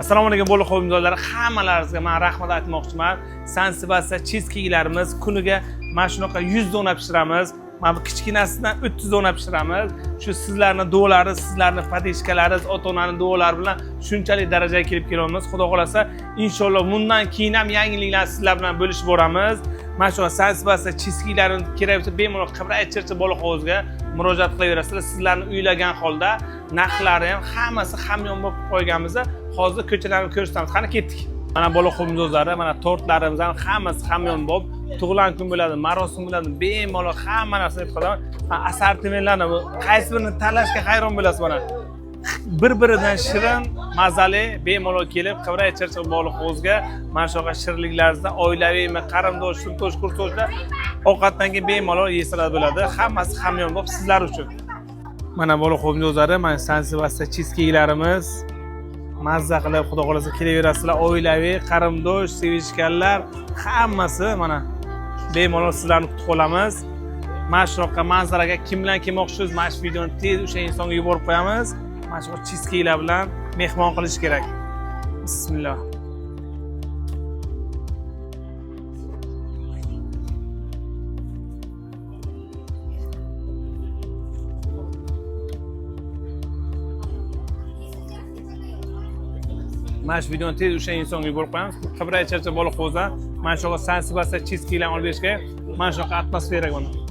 Assalomu alaykum bo'liq qo'yimdorlar. Hammalaringizga men rahmat aytmoqchiman. San Sebastian cheesecake'larimiz kuniga mana shunaqa 100 dona pishiramiz. Mana bu kichkinasidan 300 dona pishiramiz. Shu sizlarning duolari, sizlarning patishkalaringiz, ota-onaning duolari bilan shunchalik darajaga kelib kelamiz. Xudo xolasa, inshaalloh bundan keyin ham yangiliklarni sizlar bilan bo'lishib boramiz. Mana shu San Sebastian cheesecake'larini kerak bo'lsa bemalol Qibray Chirchiq bo'liq hovuzga murojaat qilaverasizlar. Sizlarni uylagan holda narxlari ham hammasi hamyon bo'lib qo'yganmiz. Hozir ko'chalarni ko'rsatamiz. Qani ketdik. Mana bo'liq hovuzlari, mana tortlarimiz ham hammasi hamyon bo'lib, tug'ilgan kun bo'ladi, marosim bo'ladi, bemalol hamma narsani aytib qo'yaman. Assortimentlarni qaysi birini tanlashga hayron bo'lasiz mana. Bir-biridan shirin, mazali, bemalol kelib Qibray Chirchiq bo'liq hovuzga mana shunaqa shirinliklaringizdan oilaviymi, qarindosh, sintosh, kurtoshlar ovqatdan keyin bemalol yesalar bo'ladi. Hammasi hamyon bo'lib sizlar uchun. Mana bo'liq hovuzlari, mana San Sebastian cheesecake'larimiz mazza qilib, xudo xolasa kelaverasizlar. Oilaviy, qarindosh, sevishganlar hammasi mana bemalol sizlarni kutib qolamiz. Mana shunaqa manzaraga kim bilan kelmoqchisiz? Mana shu videoni tez o'sha insonga yuborib qo'yamiz. Mana shu cheesecake'lar bilan mehmon qilish kerak. Bismillah. Mana shu videoni tez o'sha insonga yuborib qo'yamiz. Qibray Chirchiq bo'liq hovuzdan mana shu San Sebastian cheesecake'larni olib berishga mana shunaqa atmosfera bor.